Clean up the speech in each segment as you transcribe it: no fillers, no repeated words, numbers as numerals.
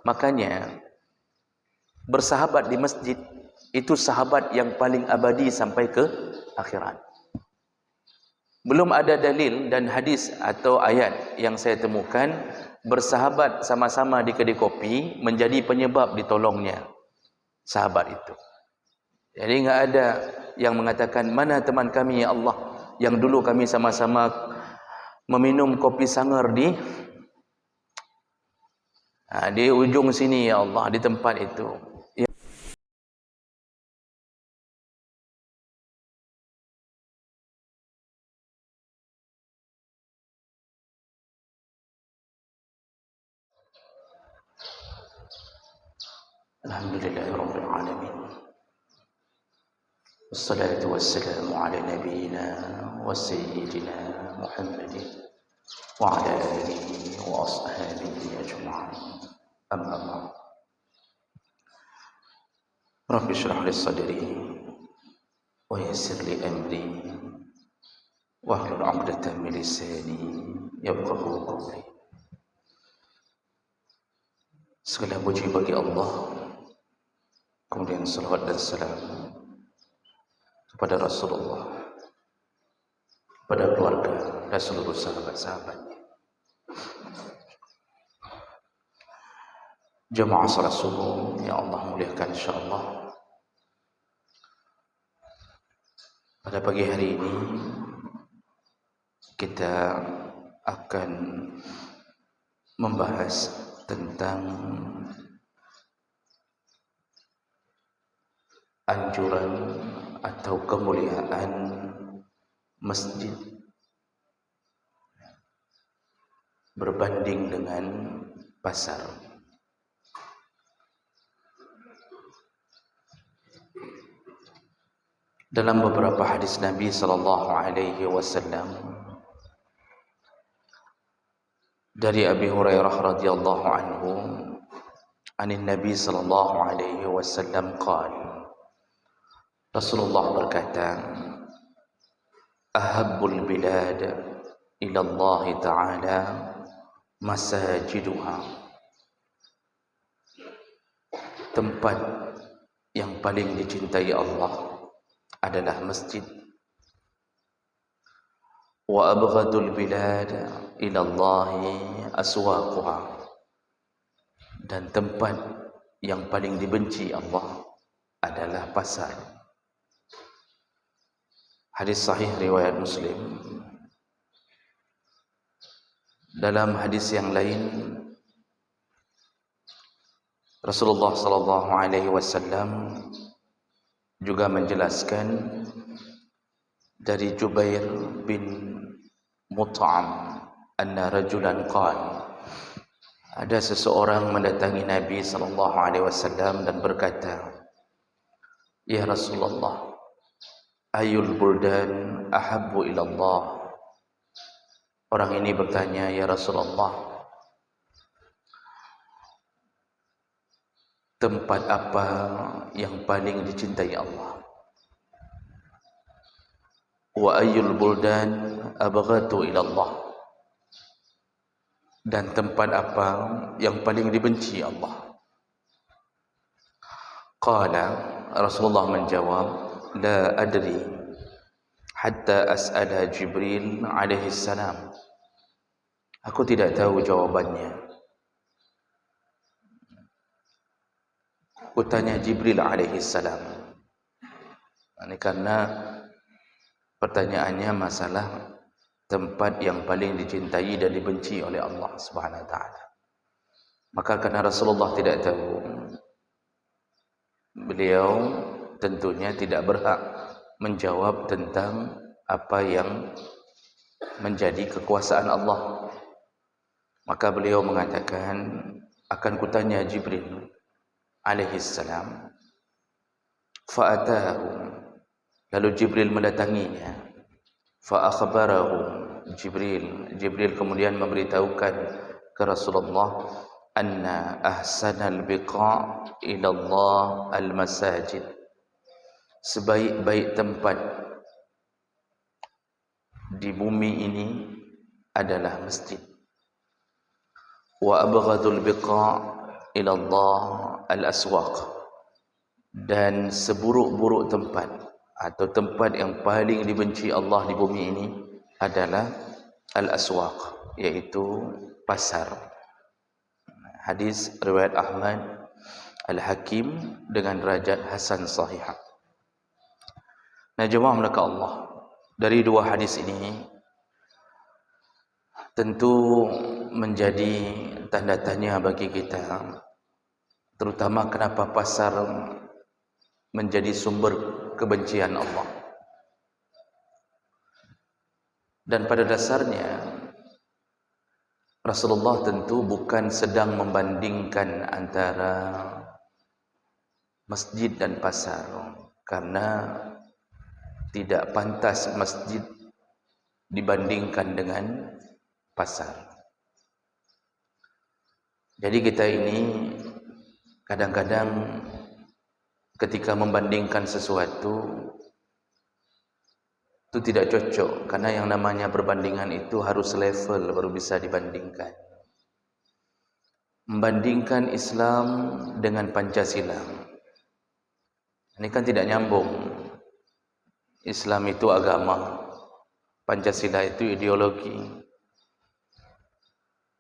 Makanya bersahabat di masjid itu sahabat yang paling abadi sampai ke akhirat. Belum ada dalil dan hadis atau ayat yang saya temukan bersahabat sama-sama di kedai kopi menjadi penyebab ditolongnya sahabat itu. Jadi enggak ada yang mengatakan, mana teman kami ya Allah yang dulu kami sama-sama meminum kopi sangar di ujung sini ya Allah, di tempat itu. Alhamdulillahirabbil alamin. Wassalatu wassalamu ala nabiyyina wa sayyidina Muhammadin wa ala alihi wa ashabihi ajma'in. Amma ba'd. Rabbi shrah li sadri wa yassir li amri wahlul 'uqdatam min lisani yafqahu qawli. Segala puji bagi Allah, kemudian salawat dan salam kepada Rasulullah, kepada keluarga dan seluruh sahabat-sahabatnya. Jamaah salat subuh yang Allah muliakan insyaallah. Pada pagi hari ini kita akan membahas tentang anjuran atau kemuliaan masjid berbanding dengan pasar. Dalam beberapa hadis Nabi sallallahu alaihi wasallam dari Abi Hurairah radhiyallahu anhu, anin Nabi sallallahu alaihi wasallam qala, Rasulullah berkata, ahabbul bilad ila Allah ta'ala masajiduha. Tempat yang paling dicintai Allah adalah masjid. Wa abghadul bilad ila Allah aswaquha. Dan tempat yang paling dibenci Allah adalah pasar. Hadis sahih riwayat Muslim. Dalam hadis yang lain Rasulullah sallallahu alaihi wasallam juga menjelaskan dari Jubair bin Mut'am anna rajulan qala, ada seseorang mendatangi Nabi sallallahu alaihi wasallam dan berkata, ya Rasulullah, ayul buldan ahabbu ila Allah. Orang ini bertanya, ya Rasulullah, tempat apa yang paling dicintai Allah? Wa ayyul buldan abghatu ila Allah. Dan tempat apa yang paling dibenci Allah? Qala, Rasulullah menjawab, la adri hatta as'ala Jibril alaihi salam. Aku tidak tahu jawabannya. Aku tanya Jibril alaihi salam. Ini karena pertanyaannya masalah tempat yang paling dicintai dan dibenci oleh Allah Subhanahu wa taala. Maka karena Rasulullah tidak tahu, beliau tentunya tidak berhak menjawab tentang apa yang menjadi kekuasaan Allah. Maka beliau mengatakan, akan kutanya Jibril alaihi salam. Fa'atahu, lalu Jibril mendatanginya. Fa'akhbarahu Jibril kemudian memberitahukan ke Rasulullah, anna ahsanal biqa' ila Allah al-masajid. Sebaik-baik tempat di bumi ini adalah masjid. Wa abghadul biqa' ilallah al-aswaq, dan seburuk-buruk tempat atau tempat yang paling dibenci Allah di bumi ini adalah al-aswaq, yaitu pasar. Hadis riwayat Ahmad, Al-Hakim dengan derajat hasan sahih. Nah, jemaah melakukan Allah, dari dua hadis ini tentu menjadi tanda tanya bagi kita, terutama kenapa pasar menjadi sumber kebencian Allah. Dan pada dasarnya Rasulullah tentu bukan sedang membandingkan antara masjid dan pasar, karena tidak pantas masjid dibandingkan dengan pasar. Jadi kita ini kadang-kadang ketika membandingkan sesuatu itu tidak cocok, karena yang namanya perbandingan itu harus level baru bisa dibandingkan. Membandingkan Islam dengan Pancasila, ini kan tidak nyambung. Islam itu agama, Pancasila itu ideologi.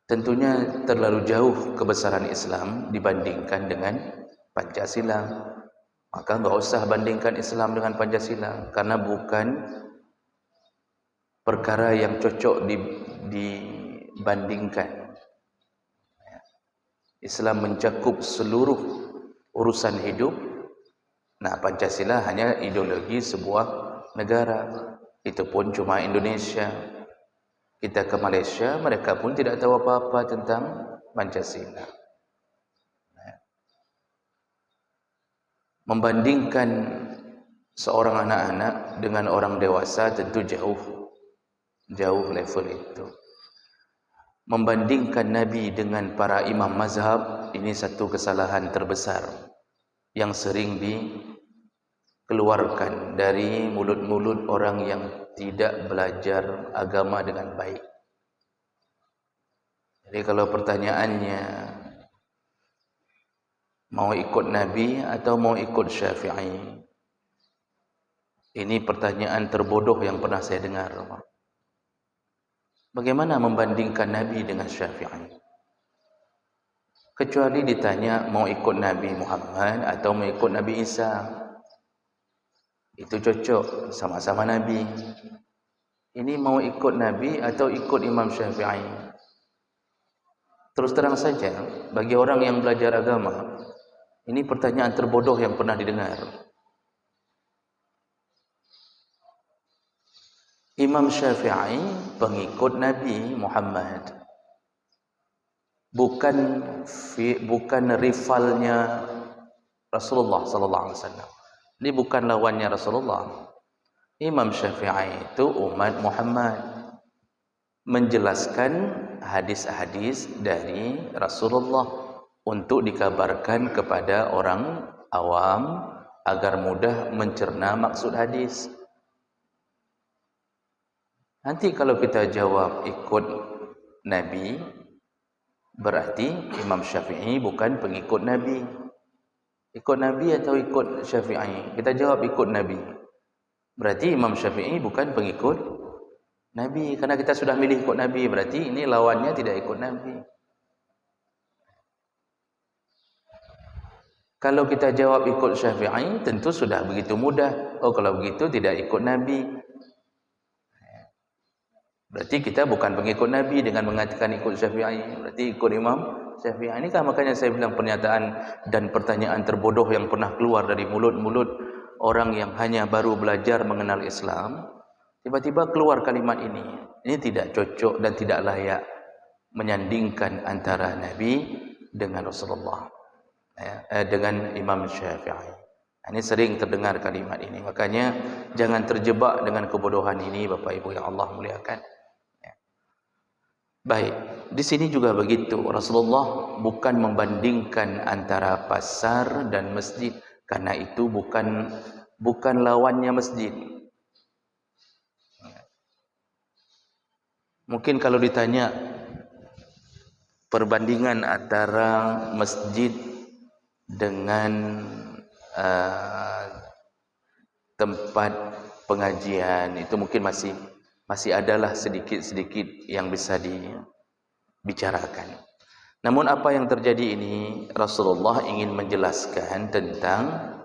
Tentunya terlalu jauh kebesaran Islam dibandingkan dengan Pancasila. Maka enggak usah bandingkan Islam dengan Pancasila, karena bukan perkara yang cocok dibandingkan. Islam mencakup seluruh urusan hidup. Nah, Pancasila hanya ideologi sebuah negara. Itu pun cuma Indonesia. Kita ke Malaysia, mereka pun tidak tahu apa-apa tentang Pancasila. Membandingkan seorang anak-anak dengan orang dewasa tentu jauh level itu. Membandingkan Nabi dengan para imam mazhab, ini satu kesalahan terbesar yang sering dikeluarkan dari mulut-mulut orang yang tidak belajar agama dengan baik. Jadi kalau pertanyaannya mau ikut Nabi atau mau ikut Syafi'i, ini pertanyaan terbodoh yang pernah saya dengar. Bagaimana membandingkan Nabi dengan Syafi'i? Kecuali ditanya mau ikut Nabi Muhammad atau mau ikut Nabi Isa. Itu cocok, sama-sama Nabi. Ini mau ikut Nabi atau ikut Imam Syafi'i? Terus terang saja, bagi orang yang belajar agama, ini pertanyaan terbodoh yang pernah didengar. Imam Syafi'i pengikut Nabi Muhammad, bukan rivalnya Rasulullah sallallahu alaihi wasallam. Ini bukan lawannya Rasulullah. Imam Syafi'i itu umat Muhammad, menjelaskan hadis-hadis dari Rasulullah untuk dikabarkan kepada orang awam agar mudah mencerna maksud hadis. Nanti kalau kita jawab ikut Nabi, berarti Imam Syafi'i bukan pengikut Nabi. Ikut Nabi atau ikut Syafi'i? Kita jawab ikut Nabi. Berarti Imam Syafi'i bukan pengikut Nabi. Karena kita sudah milih ikut Nabi, berarti ini lawannya tidak ikut Nabi. Kalau kita jawab ikut Syafi'i, tentu sudah begitu mudah. Oh, kalau begitu tidak ikut Nabi. Berarti kita bukan pengikut Nabi dengan mengatakan ikut Syafi'i. Berarti ikut Imam Syafi'i. Ini kan makanya saya bilang pernyataan dan pertanyaan terbodoh yang pernah keluar dari mulut-mulut orang yang hanya baru belajar mengenal Islam. Tiba-tiba keluar kalimat ini. Ini tidak cocok dan tidak layak menyandingkan antara Nabi dengan Rasulullah, dengan Imam Syafi'i. Ini sering terdengar kalimat ini. Makanya jangan terjebak dengan kebodohan ini, Bapak Ibu yang Allah muliakan. Baik, di sini juga begitu. Rasulullah bukan membandingkan antara pasar dan masjid, karena itu bukan lawannya masjid. Mungkin kalau ditanya perbandingan antara masjid dengan tempat pengajian itu mungkin masih adalah sedikit-sedikit yang bisa dibicarakan. Namun apa yang terjadi ini, Rasulullah ingin menjelaskan tentang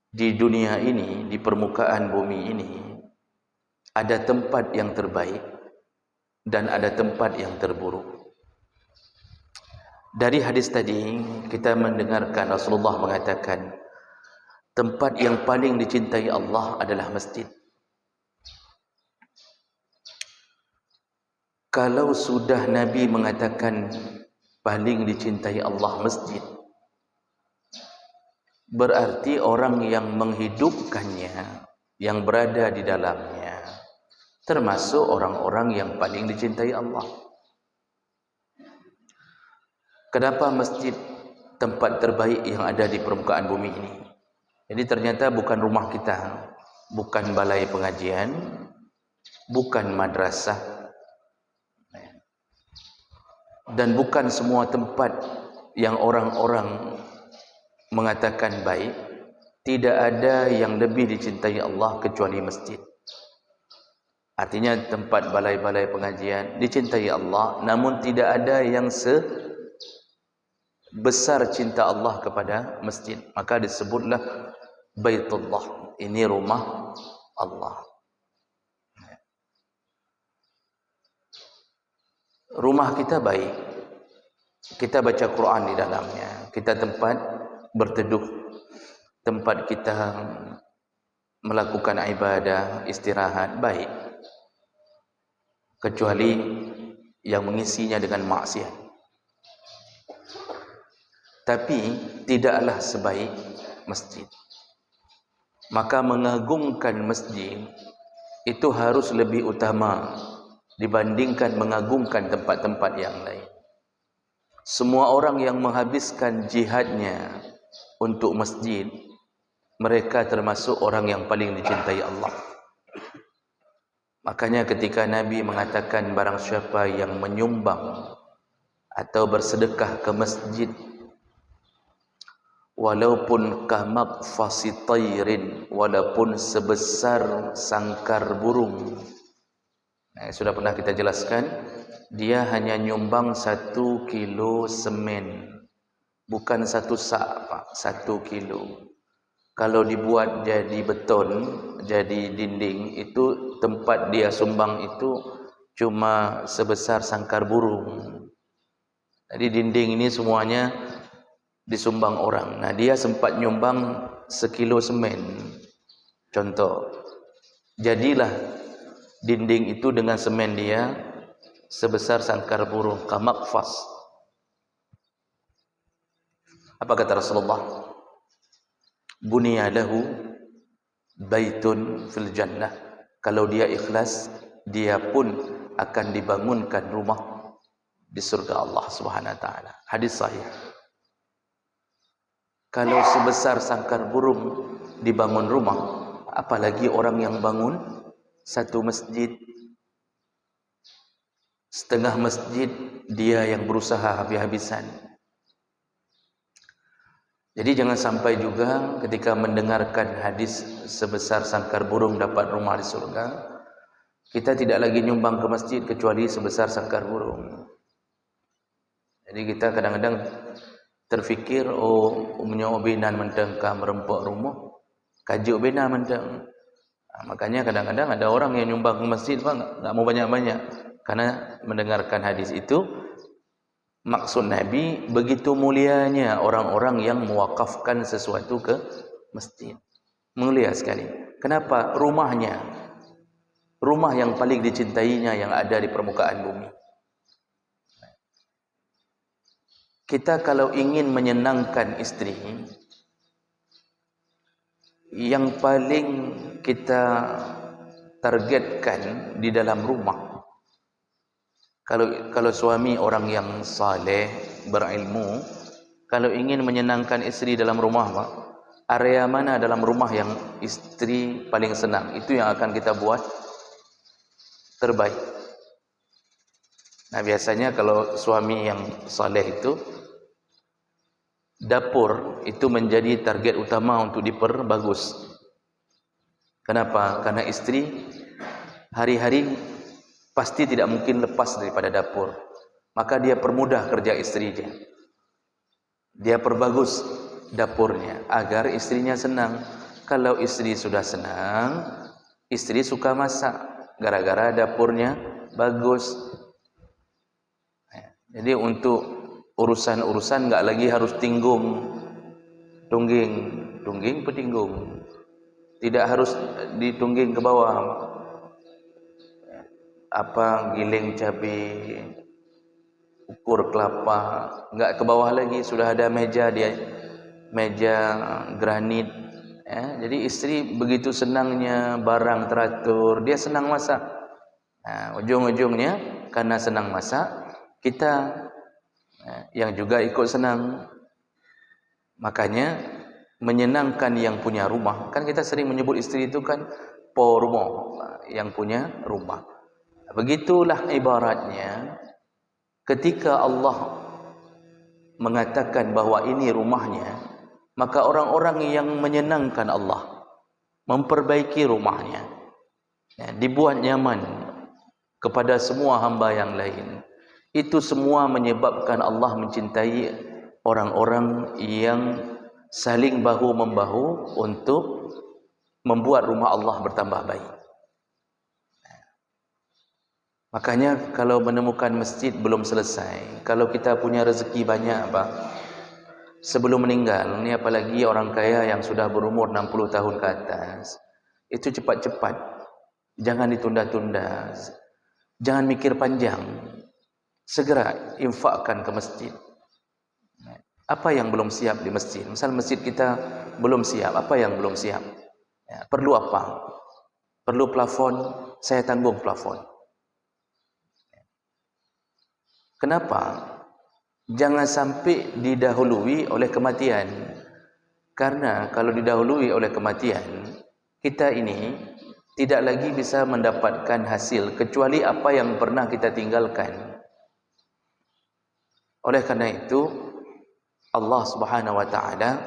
di dunia ini, di permukaan bumi ini, ada tempat yang terbaik dan ada tempat yang terburuk. Dari hadis tadi kita mendengarkan Rasulullah mengatakan tempat yang paling dicintai Allah adalah masjid. Kalau sudah Nabi mengatakan paling dicintai Allah masjid, berarti orang yang menghidupkannya, yang berada di dalamnya, termasuk orang-orang yang paling dicintai Allah. Kenapa masjid tempat terbaik yang ada di permukaan bumi ini? Jadi ternyata bukan rumah kita, bukan balai pengajian, bukan madrasah, dan bukan semua tempat yang orang-orang mengatakan baik. Tidak ada yang lebih dicintai Allah kecuali masjid. Artinya tempat balai-balai pengajian dicintai Allah, namun tidak ada yang sebesar cinta Allah kepada masjid. Maka disebutlah Baitullah, ini rumah Allah. Rumah kita baik, kita baca Quran di dalamnya, kita tempat berteduh, tempat kita melakukan ibadah, istirahat, baik. Kecuali yang mengisinya dengan maksiat. Tapi tidaklah sebaik masjid. Maka mengagungkan masjid itu harus lebih utama dibandingkan mengagungkan tempat-tempat yang lain. Semua orang yang menghabiskan jihadnya untuk masjid, mereka termasuk orang yang paling dicintai Allah. Makanya ketika Nabi mengatakan barang siapa yang menyumbang atau bersedekah ke masjid, walaupun kamaqfasi tayrin, walaupun sebesar sangkar burung. Sudah pernah kita jelaskan, dia hanya nyumbang 1 kilo semen, bukan 1 sak, Pak, 1 kilo. Kalau dibuat jadi beton, jadi dinding, itu tempat dia sumbang itu cuma sebesar sangkar burung. Jadi dinding ini semuanya disumbang orang. Nah, dia sempat nyumbang 1 kilo semen. Contoh, jadilah dinding itu dengan semen dia sebesar sangkar burung, kamaqfas. Apa kata Rasulullah? Buniya lahu baitun fil jannah. Kalau dia ikhlas, dia pun akan dibangunkan rumah di surga Allah Subhanahu wa taala. Hadis sahih. Kalau sebesar sangkar burung dibangun rumah, apalagi orang yang bangun satu masjid, setengah masjid dia yang berusaha habis-habisan. Jadi jangan sampai juga ketika mendengarkan hadis sebesar sangkar burung dapat rumah di surga, kita tidak lagi nyumbang ke masjid kecuali sebesar sangkar burung. Jadi kita kadang-kadang terfikir, umumnya obenan mentengkah merempok rumah, kaji obenan menteng. Makanya kadang-kadang ada orang yang nyumbang ke masjid, Pak, nggak mau banyak-banyak, karena mendengarkan hadis itu. Maksud Nabi, begitu mulianya orang-orang yang mewakafkan sesuatu ke masjid. Mulia sekali. Kenapa? Rumahnya, rumah yang paling dicintainya yang ada di permukaan bumi. Kita kalau ingin menyenangkan istri, yang paling kita targetkan di dalam rumah. Kalau suami orang yang saleh, berilmu, kalau ingin menyenangkan istri dalam rumah, Pak, area mana dalam rumah yang istri paling senang, itu yang akan kita buat terbaik. Nah, biasanya kalau suami yang saleh itu, dapur itu menjadi target utama untuk diperbagus. Kenapa? Karena istri hari-hari pasti tidak mungkin lepas daripada dapur. Maka dia permudah kerja istrinya. Dia perbagus dapurnya agar istrinya senang. Kalau istri sudah senang, istri suka masak gara-gara dapurnya bagus. Jadi untuk urusan-urusan enggak lagi harus tungging petinggung. Tidak harus ditungging ke bawah. Giling cabai, ukur kelapa, enggak ke bawah lagi, sudah ada meja granit. Jadi istri begitu senangnya barang teratur, dia senang masak. Ujung-ujungnya karena senang masak, kita yang juga ikut senang. Makanya menyenangkan yang punya rumah. Kan kita sering menyebut istri itu kan rumah, yang punya rumah. Begitulah ibaratnya ketika Allah mengatakan bahwa ini rumahnya, maka orang-orang yang menyenangkan Allah memperbaiki rumahnya, dibuat nyaman kepada semua hamba yang lain. Itu semua menyebabkan Allah mencintai orang-orang yang saling bahu-membahu untuk membuat rumah Allah bertambah baik. Makanya kalau menemukan masjid belum selesai, kalau kita punya rezeki banyak sebelum meninggal, ni apalagi orang kaya yang sudah berumur 60 tahun ke atas, itu cepat-cepat, jangan ditunda-tunda, jangan mikir panjang, segera infakkan ke masjid. Apa yang belum siap di masjid? Misal masjid kita belum siap, apa yang belum siap? Perlu apa? Perlu plafon, saya tanggung plafon. Kenapa? Jangan sampai didahului oleh kematian. Karena kalau didahului oleh kematian, kita ini tidak lagi bisa mendapatkan hasil kecuali apa yang pernah kita tinggalkan. Oleh karena itu, Allah Subhanahu wa taala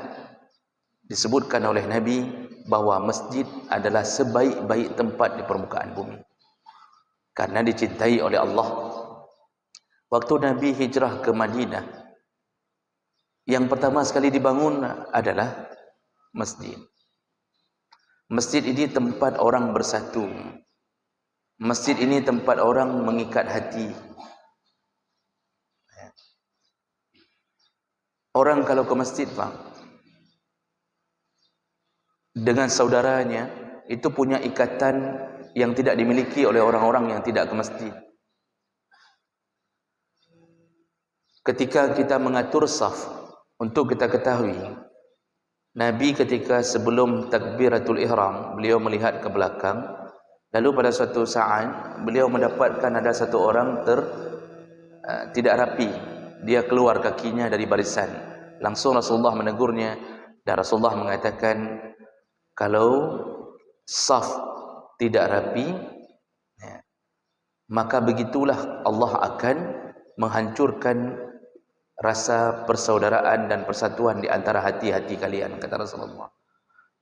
disebutkan oleh Nabi bahwa masjid adalah sebaik-baik tempat di permukaan bumi. Karena dicintai oleh Allah. Waktu Nabi hijrah ke Madinah, yang pertama sekali dibangun adalah masjid. Masjid ini tempat orang bersatu. Masjid ini tempat orang mengikat hati. Orang kalau ke masjid, dengan saudaranya, itu punya ikatan yang tidak dimiliki oleh orang-orang yang tidak ke masjid. Ketika kita mengatur saf, untuk kita ketahui, Nabi ketika sebelum takbiratul ihram, beliau melihat ke belakang, lalu pada suatu saat beliau mendapatkan ada satu orang tidak rapi, dia keluar kakinya dari barisan. Langsung Rasulullah menegurnya, dan Rasulullah mengatakan, kalau saf tidak rapi, maka begitulah Allah akan menghancurkan rasa persaudaraan dan persatuan di antara hati-hati kalian, kata Rasulullah.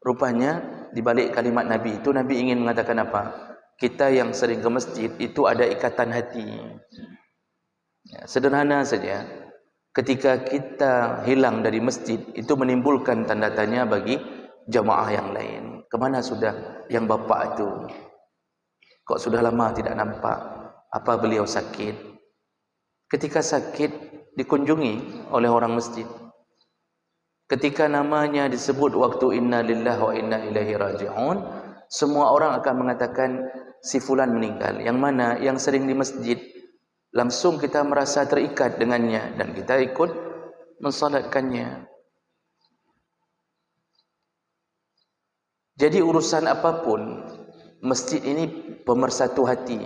Rupanya di balik kalimat Nabi itu, Nabi ingin mengatakan apa? Kita yang sering ke masjid itu ada ikatan hati. Sederhana saja. Ketika kita hilang dari masjid, itu menimbulkan tanda tanya bagi jamaah yang lain. Kemana sudah yang bapa itu? Kok sudah lama tidak nampak? Apa beliau sakit? Ketika sakit, dikunjungi oleh orang masjid. Ketika namanya disebut waktu inna lillahi wa inna ilaihi raji'un, semua orang akan mengatakan si fulan meninggal. Yang mana? Yang sering di masjid. Langsung kita merasa terikat dengannya dan kita ikut mensalatkannya. Jadi urusan apapun, masjid ini pemersatu hati.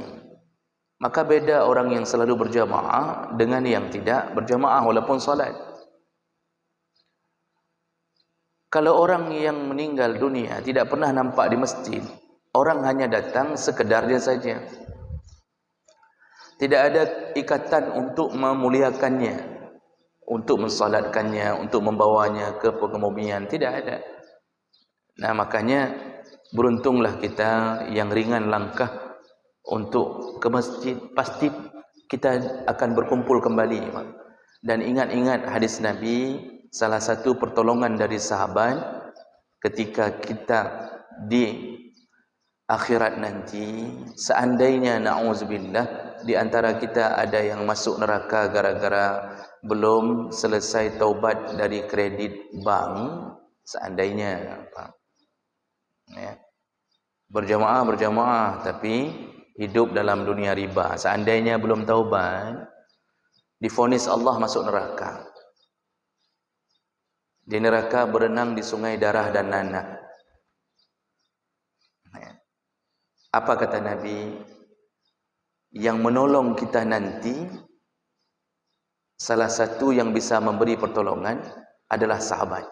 Maka beda orang yang selalu berjamaah dengan yang tidak berjamaah walaupun salat. Kalau orang yang meninggal dunia tidak pernah nampak di masjid, orang hanya datang sekedarnya saja. Tidak ada ikatan untuk memuliakannya, untuk mensalatkannya, untuk membawanya ke pengemumian. Tidak ada. Nah, makanya beruntunglah kita yang ringan langkah untuk ke masjid. Pasti kita akan berkumpul kembali. Dan ingat-ingat hadis Nabi, salah satu pertolongan dari sahabat ketika kita di akhirat nanti, seandainya na'udzubillah di antara kita ada yang masuk neraka gara-gara belum selesai taubat dari kredit bank, seandainya ya, berjamaah tapi hidup dalam dunia riba, seandainya belum taubat, divonis Allah masuk neraka. Di neraka berenang di sungai darah dan nanah. Apa kata Nabi? Yang menolong kita nanti, salah satu yang bisa memberi pertolongan adalah sahabat.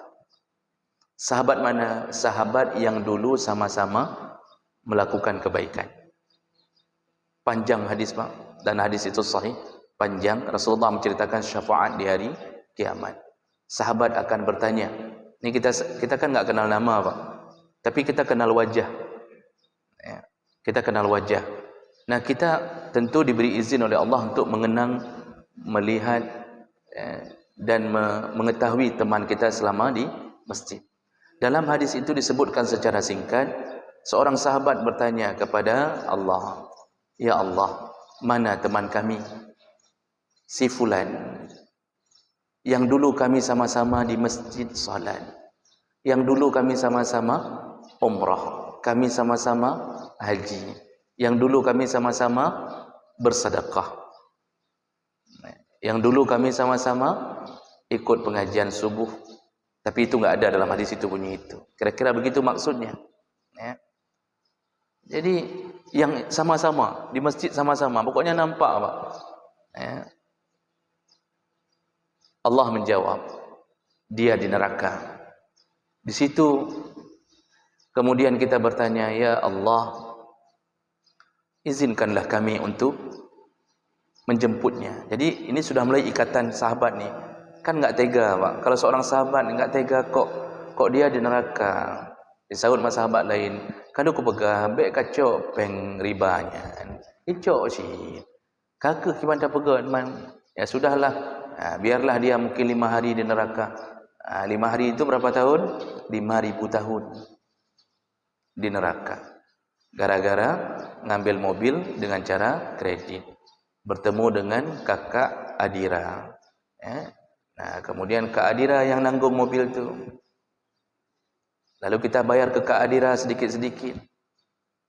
Sahabat mana? Sahabat yang dulu sama-sama melakukan kebaikan. Panjang hadis, Pak, dan hadis itu sahih. Panjang. Rasulullah menceritakan syafaat di hari kiamat. Sahabat akan bertanya. Ini kita kan nggak kenal nama, Pak, tapi kita kenal wajah. Ya. Kita kenal wajah. Nah, kita tentu diberi izin oleh Allah untuk mengenang, melihat dan mengetahui teman kita selama di masjid. Dalam hadis itu disebutkan secara singkat, seorang sahabat bertanya kepada Allah, "Ya Allah, mana teman kami? Si fulan yang dulu kami sama-sama di masjid salat, yang dulu kami sama-sama umrah, kami sama-sama haji, yang dulu kami sama-sama bersedekah, yang dulu kami sama-sama ikut pengajian subuh." Tapi itu enggak ada dalam hadis itu bunyi itu. Kira-kira begitu maksudnya. Ya. Jadi yang sama-sama di masjid sama-sama, pokoknya nampak, Pak. Ya. Allah menjawab, dia di neraka. Di situ kemudian kita bertanya, "Ya Allah, izinkanlah kami untuk menjemputnya." Jadi ini sudah mulai ikatan sahabat nih. Kan enggak tega, Pak. Kalau seorang sahabat enggak tega kok dia di neraka. Disahut sama sahabat lain, "Kan aku pegang beg kacau peng ribanya." Icok sih. Kakak gimana pegang man? Ya sudahlah. Biarlah dia mungkin 5 hari di neraka. 5 hari itu berapa tahun? 5.000 tahun di neraka. Gara-gara ngambil mobil dengan cara kredit. Bertemu dengan kakak Adira. Ya. Nah, kemudian Kak Adira yang nanggung mobil itu. Lalu kita bayar ke Kak Adira sedikit-sedikit.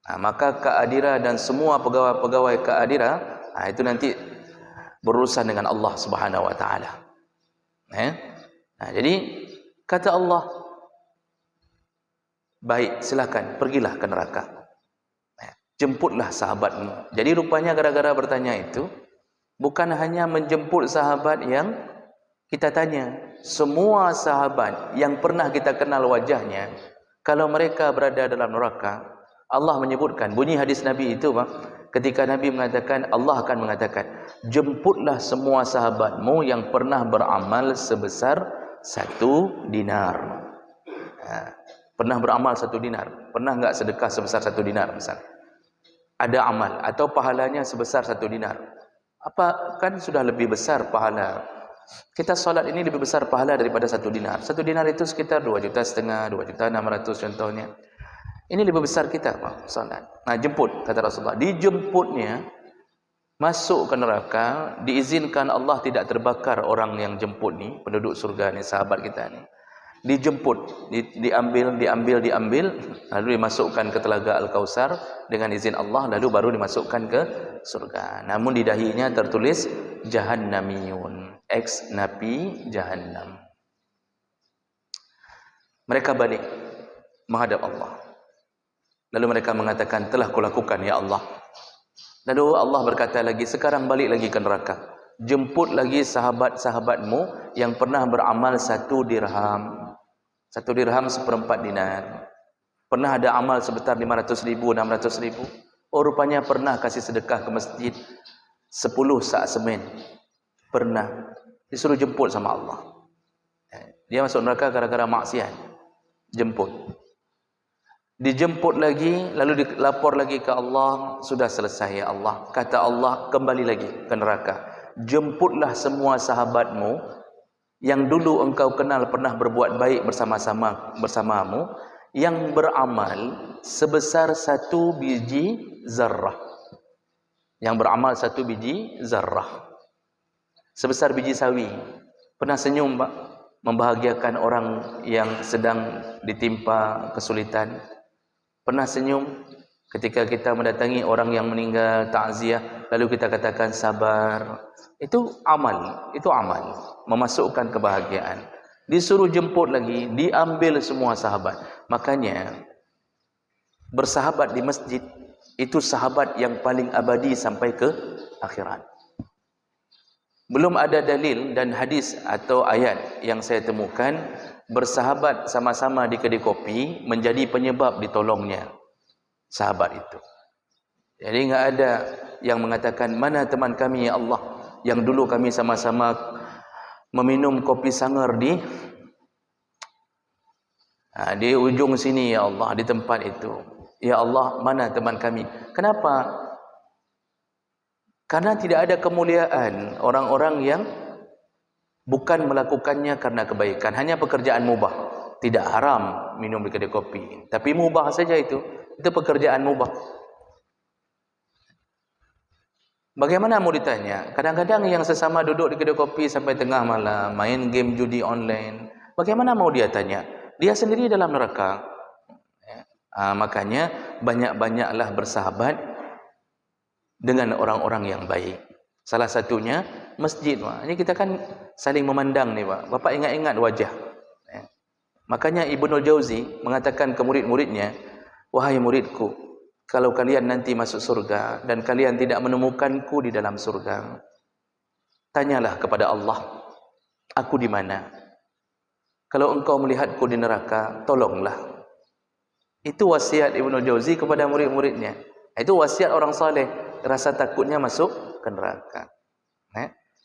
Nah, maka Kak Adira dan semua pegawai-pegawai Kak Adira, itu nanti berurusan dengan Allah Subhanahu wa taala. Nah, jadi kata Allah, "Baik, silakan pergilah ke neraka. Jemputlah sahabatmu." Jadi rupanya gara-gara bertanya itu, bukan hanya menjemput sahabat yang kita tanya, semua sahabat yang pernah kita kenal wajahnya, kalau mereka berada dalam neraka, Allah menyebutkan, bunyi hadis Nabi itu, Pak, ketika Nabi mengatakan, Allah akan mengatakan, "Jemputlah semua sahabatmu yang pernah beramal sebesar 1 dinar." Pernah beramal 1 dinar. Pernah enggak sedekah sebesar 1 dinar misalnya? Ada amal atau pahalanya sebesar 1 dinar. Apa kan sudah lebih besar pahala? Kita salat ini lebih besar pahala daripada 1 dinar. 1 dinar itu sekitar 2,5 juta, 2,6 juta contohnya. Ini lebih besar kita, Pak, salat. Nah, jemput, kata Rasulullah. Dijemputnya, masuk ke neraka, diizinkan Allah tidak terbakar orang yang jemput ni, penduduk surga ni, sahabat kita ni. Dijemput, diambil, lalu dimasukkan ke telaga Al-Kautsar dengan izin Allah, lalu baru dimasukkan ke surga. Namun di dahinya tertulis Jahannamiyun, ex napi Jahannam. Mereka balik menghadap Allah. Lalu mereka mengatakan, "Telah kulakukan ya Allah." Lalu Allah berkata lagi, "Sekarang balik lagi ke neraka. Jemput lagi sahabat-sahabatmu yang pernah beramal 1 dirham. 1 dirham 1/4 dinar. Pernah ada amal sebesar 500.000, 600.000. Oh, rupanya pernah kasih sedekah ke masjid 10 sak semen. Pernah disuruh jemput sama Allah. Dia masuk neraka gara-gara maksiat. Jemput. Dijemput lagi, lalu dilapor lagi ke Allah, sudah selesai ya Allah. Kata Allah, kembali lagi ke neraka. Jemputlah semua sahabatmu yang dulu engkau kenal pernah berbuat baik bersamamu, yang beramal sebesar 1 biji zarrah. Yang beramal 1 biji zarrah. Sebesar biji sawi. Pernah senyum Pak? Membahagiakan orang yang sedang ditimpa kesulitan. Pernah senyum ketika kita mendatangi orang yang meninggal, takziah, lalu kita katakan sabar. Itu amal, memasukkan kebahagiaan. Disuruh jemput lagi, diambil semua sahabat. Makanya bersahabat di masjid itu sahabat yang paling abadi sampai ke akhirat. Belum ada dalil dan hadis atau ayat yang saya temukan bersahabat sama-sama di kedai kopi menjadi penyebab ditolongnya sahabat itu. Jadi enggak ada yang mengatakan, mana teman kami ya Allah yang dulu kami sama-sama meminum kopi sangar di ujung sini ya Allah, di tempat itu. Ya Allah, mana teman kami? Kenapa? Karena tidak ada kemuliaan orang-orang yang bukan melakukannya karena kebaikan, hanya pekerjaan mubah. Tidak haram minum di kedai kopi, tapi mubah saja itu pekerjaan mubah. Bagaimana mau ditanya? Kadang-kadang yang sesama duduk di kedai kopi sampai tengah malam, main game judi online, bagaimana mau dia tanya? Dia sendiri dalam neraka. Makanya banyak-banyaklah bersahabat dengan orang-orang yang baik. Salah satunya masjid. Ini kita kan saling memandang nih Pak. Bapak ingat-ingat wajah. Makanya Ibnul Jauzi mengatakan ke murid-muridnya, wahai muridku, kalau kalian nanti masuk surga dan kalian tidak menemukanku di dalam surga, tanyalah kepada Allah, aku di mana? Kalau engkau melihatku di neraka, tolonglah. Itu wasiat Ibnul Jauzi kepada murid-muridnya. Itu wasiat orang saleh. Rasa takutnya masuk ke neraka.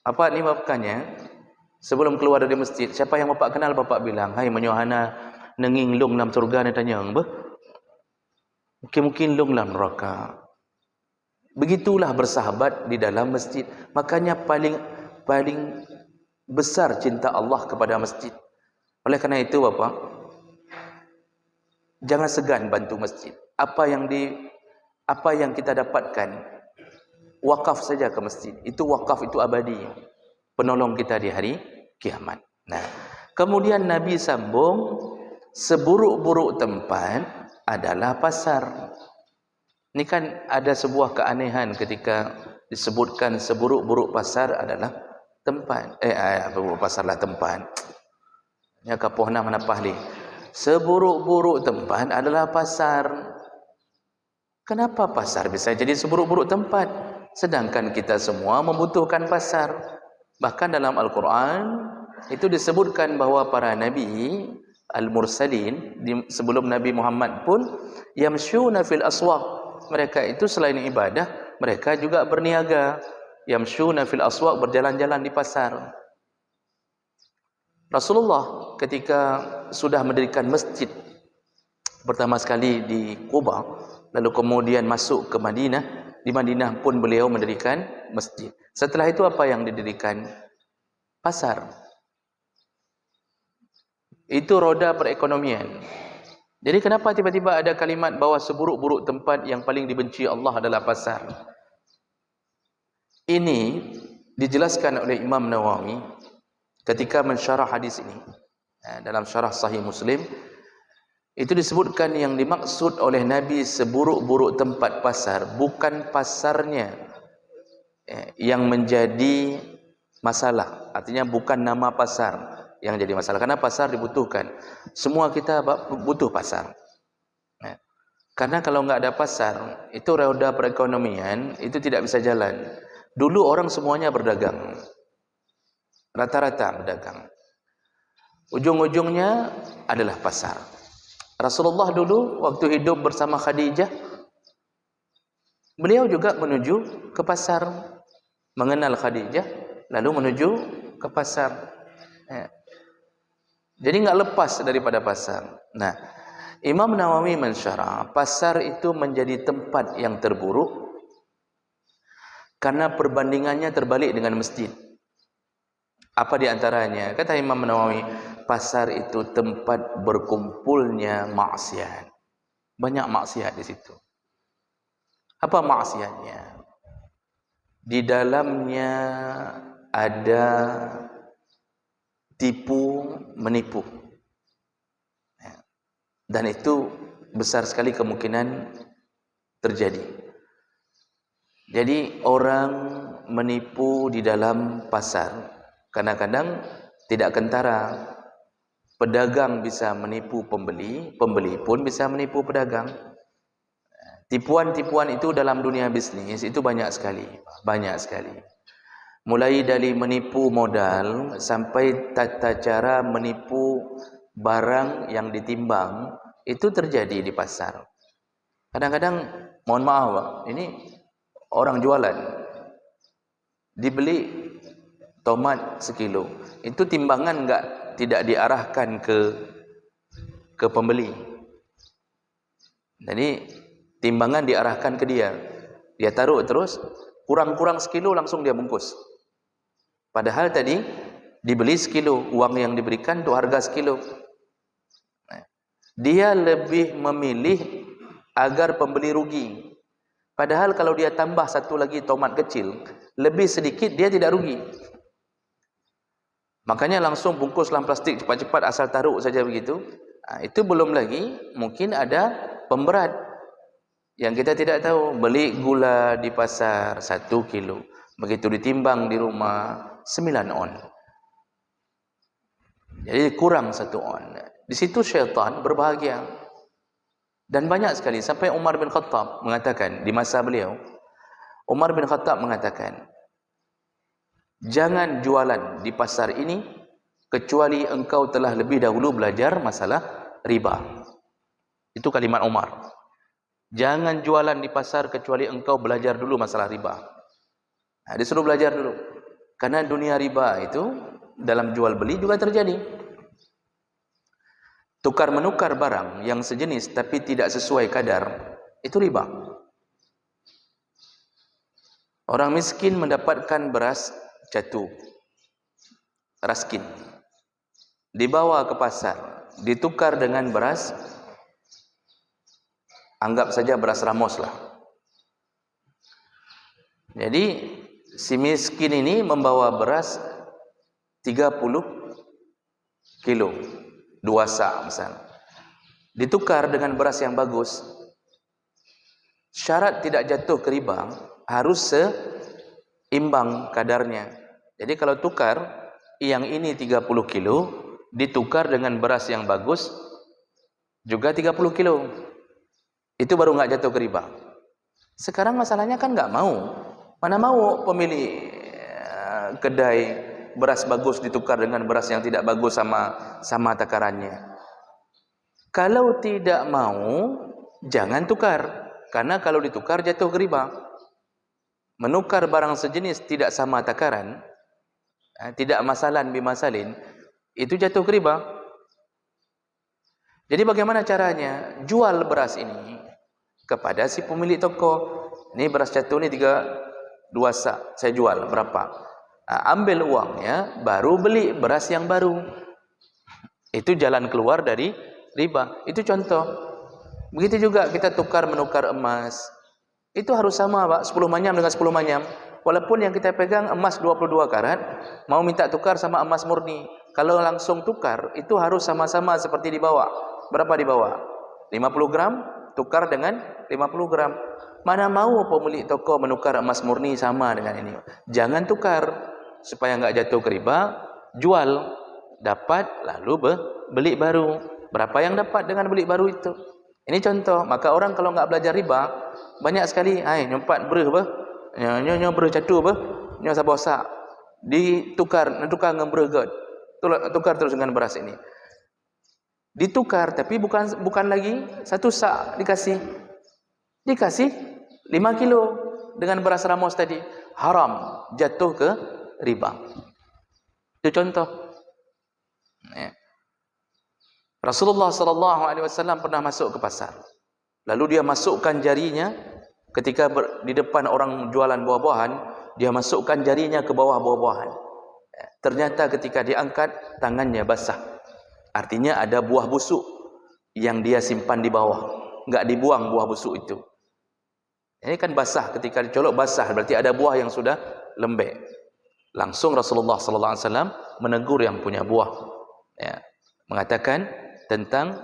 Apa ni bapaknya? Sebelum keluar dari masjid, siapa yang bapak kenal, bapak bilang, hai menyohana nenging lung dalam surga ni tanya, mungkin lung dalam neraka. Begitulah bersahabat di dalam masjid. Makanya paling besar cinta Allah kepada masjid. Oleh karena itu bapak, jangan segan bantu masjid. Apa yang kita dapatkan, wakaf saja ke masjid. Itu wakaf, itu abadi, penolong kita di hari kiamat. Nah, kemudian Nabi sambung, seburuk-buruk tempat adalah pasar. Ini kan ada sebuah keanehan ketika disebutkan seburuk-buruk pasar adalah tempat. Buruk pasarlah tempat. Ya kapoh na manapah li. Seburuk-buruk tempat adalah pasar. Kenapa pasar bisa jadi seburuk-buruk tempat? Sedangkan kita semua membutuhkan pasar. Bahkan dalam Al-Quran itu disebutkan bahawa para nabi al-mursalin sebelum Nabi Muhammad pun yamshuna fil aswaq. Mereka itu selain ibadah, mereka juga berniaga. Yamshuna fil aswaq, berjalan-jalan di pasar. Rasulullah ketika sudah mendirikan masjid pertama sekali di Quba, lalu kemudian masuk ke Madinah. Di Madinah pun beliau mendirikan masjid. Setelah itu apa yang didirikan? Pasar. Itu roda perekonomian. Jadi kenapa tiba-tiba ada kalimat bahawa seburuk-buruk tempat yang paling dibenci Allah adalah pasar? Ini dijelaskan oleh Imam Nawawi ketika mensyarah hadis ini. Dalam syarah Sahih Muslim, itu disebutkan yang dimaksud oleh Nabi seburuk-buruk tempat pasar, bukan pasarnya yang menjadi masalah. Artinya bukan nama pasar yang jadi masalah. Karena pasar dibutuhkan. Semua kita butuh pasar. Karena kalau nggak ada pasar, itu roda perekonomian itu tidak bisa jalan. Dulu orang semuanya berdagang. Rata-rata berdagang. Ujung-ujungnya adalah pasar. Rasulullah dulu waktu hidup bersama Khadijah, beliau juga menuju ke pasar. mengenal Khadijah, lalu menuju ke pasar. Jadi enggak lepas daripada pasar. Nah, Imam Nawawi mensyarah, pasar itu menjadi tempat yang terburuk karena perbandingannya terbalik dengan masjid. Apa di antaranya? Kata Imam Nawawi, pasar itu tempat berkumpulnya maksiat. Banyak maksiat di situ. Apa maksiatnya? Di dalamnya ada tipu menipu. Dan itu besar sekali kemungkinan terjadi. Jadi orang menipu di dalam pasar. Kadang-kadang tidak kentara. Pedagang bisa menipu pembeli, pembeli pun bisa menipu pedagang. Tipuan-tipuan itu dalam dunia bisnis itu banyak sekali. Banyak sekali. Mulai dari menipu modal sampai tata cara menipu barang yang ditimbang, itu terjadi di pasar. Kadang-kadang, mohon maaf Pak, ini orang jualan dibeli tomat sekilo, itu timbangan tidak diarahkan ke pembeli. Jadi timbangan diarahkan ke dia. Dia taruh terus, kurang-kurang sekilo langsung dia bungkus. Padahal tadi dibeli sekilo, uang yang diberikan itu harga sekilo. Dia lebih memilih agar pembeli rugi. Padahal kalau dia tambah satu lagi tomat kecil, lebih sedikit dia tidak rugi. Makanya langsung bungkus dalam plastik cepat-cepat asal taruh saja begitu. Itu belum lagi mungkin ada pemberat yang kita tidak tahu. Beli gula di pasar 1 kilo, begitu ditimbang di rumah 9 on. Jadi kurang 1 on. Di situ syaitan berbahagia. Dan banyak sekali sampai Umar bin Khattab mengatakan di masa beliau, Umar bin Khattab mengatakan, jangan jualan di pasar ini kecuali engkau telah lebih dahulu belajar masalah riba. Itu kalimat Umar. Jangan jualan di pasar kecuali engkau belajar dulu masalah riba. Disuruh belajar dulu. Karena dunia riba itu dalam jual beli juga terjadi. Tukar menukar barang yang sejenis tapi tidak sesuai kadar, itu riba. Orang miskin mendapatkan beras jatuh, raskin, dibawa ke pasar, ditukar dengan beras, anggap saja beras Ramos lah. Jadi si miskin ini membawa beras 30 kilo, 2 sak misalnya, ditukar dengan beras yang bagus. Syarat tidak jatuh ke riba, harus seimbang kadarnya. Jadi kalau tukar yang ini 30 kilo ditukar dengan beras yang bagus juga 30 kilo, itu baru nggak jatuh ke riba. Sekarang masalahnya kan nggak mau. Mana mau pemilik kedai beras bagus ditukar dengan beras yang tidak bagus sama takarannya. Kalau tidak mau, jangan tukar. Karena kalau ditukar jatuh ke riba. Menukar barang sejenis tidak sama takaran, tidak masalan bimasalin, itu jatuh ke riba. Jadi bagaimana caranya? Jual beras ini kepada si pemilik toko. Ini beras jatuh ini 2 sak, saya jual berapa? Ambil uangnya, baru beli beras yang baru. Itu jalan keluar dari riba. Itu contoh. Begitu juga kita menukar emas. Itu harus sama Pak, 10 manyam dengan 10 manyam. Walaupun yang kita pegang emas 22 karat, mau minta tukar sama emas murni. Kalau langsung tukar, itu harus sama-sama seperti dibawa. Berapa dibawa? 50 gram, tukar dengan 50 gram. Mana mau pemilik toko menukar emas murni sama dengan ini. Jangan tukar, supaya enggak jatuh ke riba. Jual, dapat, lalu beli baru. Berapa yang dapat dengan beli baru itu? Ini contoh. Maka orang kalau enggak belajar riba, banyak sekali, nyompat bereh apa? Nyo bereh catu apa? Nyo sabosa. Ditukar dengan bereh god. Tukar terus dengan beras ini. Ditukar, tapi bukan lagi 1 sak dikasih 5 kilo dengan beras Ramos tadi. haram, jatuh ke riba. Itu contoh. Rasulullah SAW pernah masuk ke pasar. Lalu dia masukkan jarinya ketika di depan orang jualan buah-buahan, dia masukkan jarinya ke bawah buah-buahan. Ternyata ketika diangkat, tangannya basah. Artinya ada buah busuk yang dia simpan di bawah. Enggak dibuang buah busuk itu. Ini kan basah, ketika dicolok basah, berarti ada buah yang sudah lembek. Langsung Rasulullah SAW menegur yang punya buah. Mengatakan tentang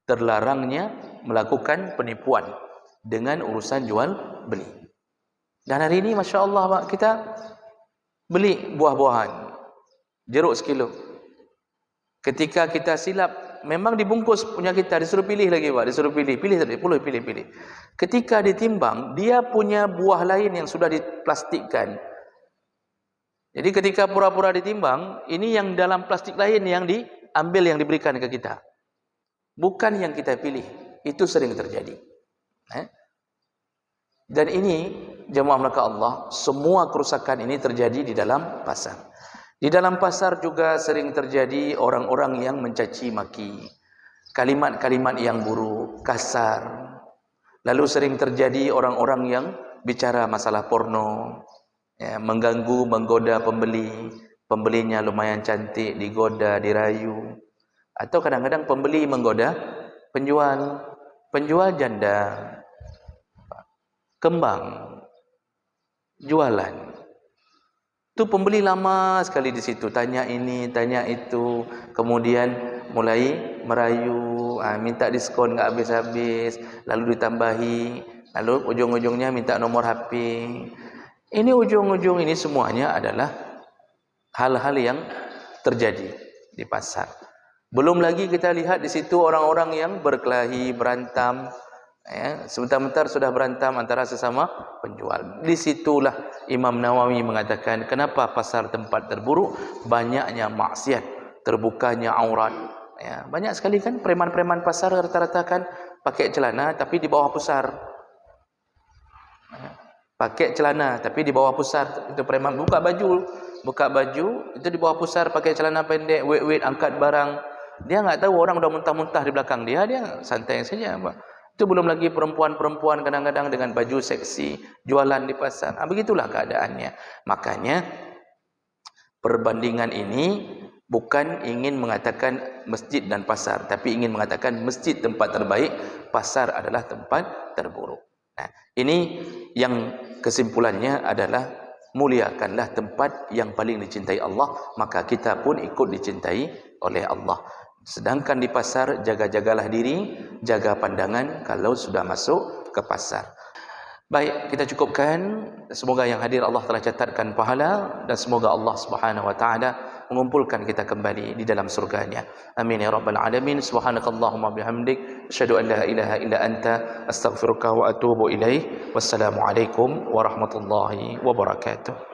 terlarangnya melakukan penipuan dengan urusan jual beli. Dan hari ini Masya Allah Pak, kita beli buah-buahan, jeruk sekilo. Ketika kita silap, memang dibungkus punya kita, disuruh pilih lagi Pak, disuruh pilih. Ketika ditimbang, dia punya buah lain yang sudah diplastikkan. Jadi ketika pura-pura ditimbang, ini yang dalam plastik lain yang diambil, yang diberikan ke kita. Bukan yang kita pilih. Itu sering terjadi. Dan ini, jemaah maka Allah, semua kerusakan ini terjadi di dalam pasar. Di dalam pasar juga sering terjadi orang-orang yang mencaci maki, kalimat-kalimat yang buruk, kasar. Lalu sering terjadi orang-orang yang bicara masalah porno, mengganggu, menggoda pembeli. Pembelinya lumayan cantik, digoda, dirayu. Atau kadang-kadang pembeli menggoda penjual janda, kembang, jualan. Itu pembeli lama sekali di situ, tanya ini, tanya itu, kemudian mulai merayu, minta diskon enggak habis-habis, lalu ditambahi, lalu ujung-ujungnya minta nomor HP. Ini ujung-ujung ini semuanya adalah hal-hal yang terjadi di pasar. Belum lagi kita lihat di situ orang-orang yang berkelahi, berantem, sebentar-bentar sudah berantem antara sesama penjual. Disitulah Imam Nawawi mengatakan, kenapa pasar tempat terburuk? Banyaknya maksiat, terbukanya aurat. Banyak sekali kan preman-preman pasar rata-rata kan pakai celana tapi di bawah pusar. Pakai celana tapi di bawah pusar. Itu preman. Buka baju itu di bawah pusar, pakai celana pendek, wait angkat barang. Dia enggak tahu orang udah muntah-muntah di belakang dia santai saja. Itu belum lagi perempuan-perempuan kadang-kadang dengan baju seksi jualan di pasar. Begitulah keadaannya. Makanya perbandingan ini bukan ingin mengatakan masjid dan pasar, tapi ingin mengatakan masjid tempat terbaik, pasar adalah tempat terburuk. Nah, ini yang kesimpulannya adalah muliakanlah tempat yang paling dicintai Allah, maka kita pun ikut dicintai oleh Allah. Sedangkan di pasar, jaga-jagalah diri, jaga pandangan kalau sudah masuk ke pasar. Baik, kita cukupkan. Semoga yang hadir Allah telah catatkan pahala, dan semoga Allah Subhanahu wa taala mengumpulkan kita kembali di dalam surganya. Amin ya rabbal alamin. Subhanakallahumma bihamdik, asyhadu an la ilaha illa anta, astaghfiruka wa atubu ilaik. Wassalamualaikum warahmatullahi wabarakatuh.